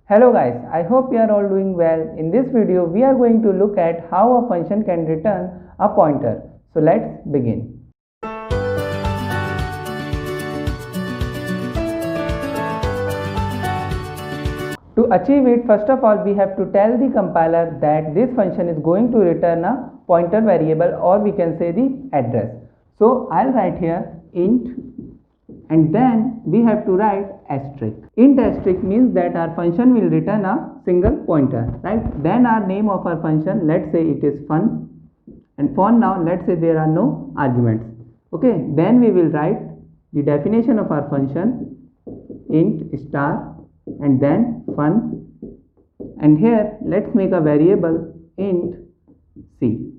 Hello guys, I hope you are all doing well. In this video, we are going to look at how a function can return a pointer. So let's begin. To achieve it, first of all, we have to tell the compiler that this function is going to return a pointer variable, or we can say the address. So I'll write here int, and then we have to write asterisk. Int asterisk means that our function will return a single pointer, right? Then our name of our function, let's say it is fun, and for now let's say there are no arguments. Okay, then we will write the definition of our function, int star and then fun, and here let's make a variable int c.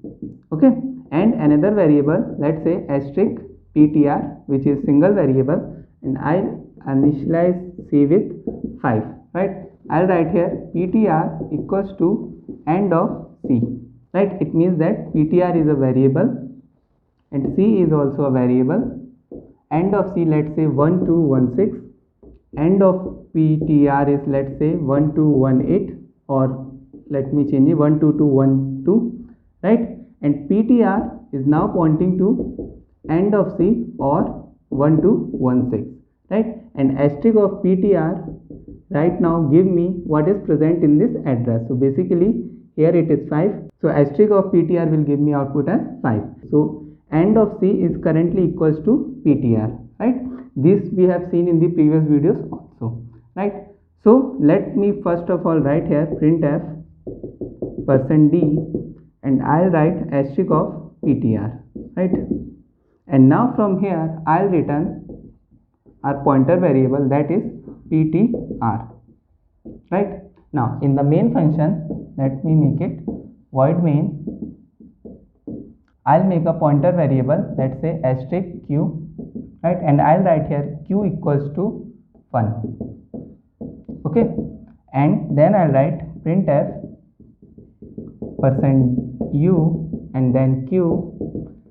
Okay, and another variable, let's say asterisk ptr, which is single variable, and I'll initialize c with 5, right? I'll write here ptr equals to end of c, right? It means that ptr is a variable and c is also a variable. End of c, let's say 1216. End of ptr is, let's say 1218, or let me change it 12212, right? And ptr is now pointing to end of c or 1216, right? And asterisk of ptr right now give me what is present in this address. So basically here it is 5, so asterisk of ptr will give me output as 5. So end of c is currently equals to ptr, right? This we have seen in the previous videos also, right? So let me first of all write here printf %d, and I'll write asterisk of ptr, right? And now from here I'll return our pointer variable, that is ptr, right? Now in the main function, let me make it void main. I'll make a pointer variable, let's say asterisk q, right? And I'll write here q equals to fun. Okay, and then I'll write printf %u and then q,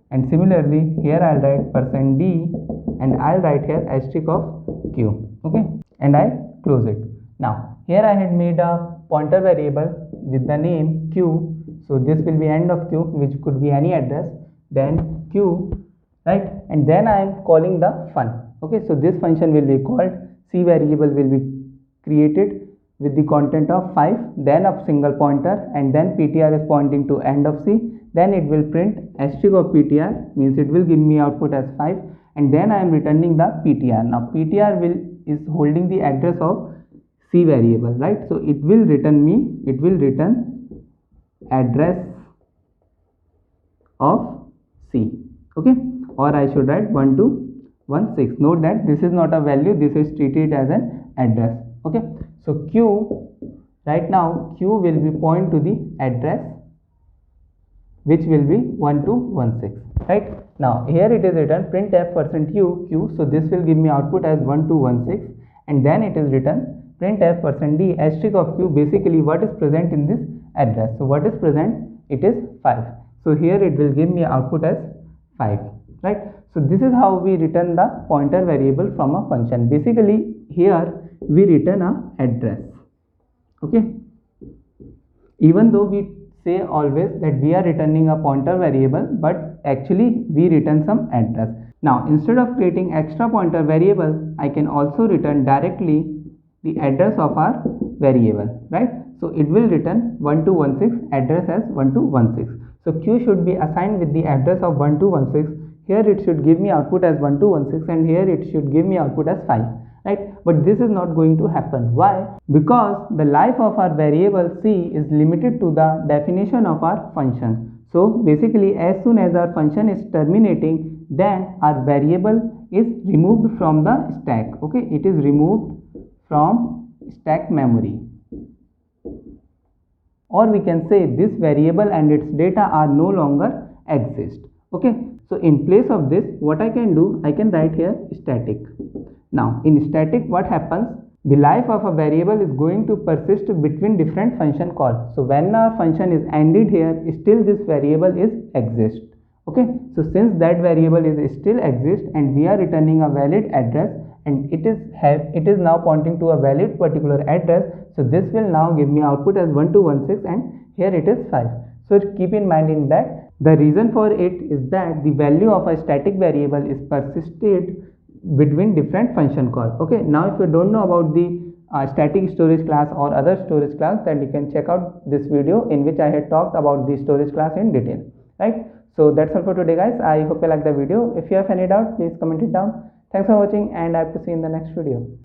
and similarly here I'll write %d and I'll write here asterisk of q. Okay, and I close it. Now here I had made a pointer variable with the name q, so this will be end of q, which could be any address, then q, right? And then I am calling the fun. Okay, so this function will be called, c variable will be created with the content of 5, then a single pointer, and then ptr is pointing to end of c, then it will print asterisk of ptr, means it will give me output as 5, and then I am returning the ptr. Now ptr is holding the address of c variable, right? So it will return address of c. Okay, or I should write 1216. Note that this is not a value, this is treated as an address. Okay, so q, right now q will be point to the address, which will be 1216, right? Now here it is written printf %u q, so this will give me output as 1216, and then it is written printf %d asterisk of q, basically what is present in this address. So what is present? It is 5, so here it will give me output as 5, right? So this is how we return the pointer variable from a function. Basically here we return a address. Okay, even though we say always that we are returning a pointer variable, but actually we return some address. Now instead of creating extra pointer variable, I can also return directly the address of our variable, right? So it will return 1216, address as 1216. So q should be assigned with the address of 1216. Here it should give me output as 1216, and here it should give me output as 5, right? But this is not going to happen. Why? Because the life of our variable c is limited to the definition of our function. So basically as soon as our function is terminating, then our variable is removed from the stack. Okay, it is removed from stack memory, or we can say this variable and its data are no longer exist. Okay, so in place of this, what I can do, I can write here static. Now in static, what happens? The life of a variable is going to persist between different function calls. So when our function is ended here, still this variable is exist. Okay, so since that variable is still exist and we are returning a valid address, and it is now pointing to a valid particular address, So this will now give me output as 1216 and here it is 5. So keep in mind in that the reason for it is that the value of a static variable is persisted between different function call. Okay, now if you don't know about the static storage class or other storage class, then you can check out this video in which I had talked about the storage class in detail, right? So that's all for today, guys. I hope you like the video. If you have any doubt, please comment it down. Thanks for watching and I hope to see you in the next video.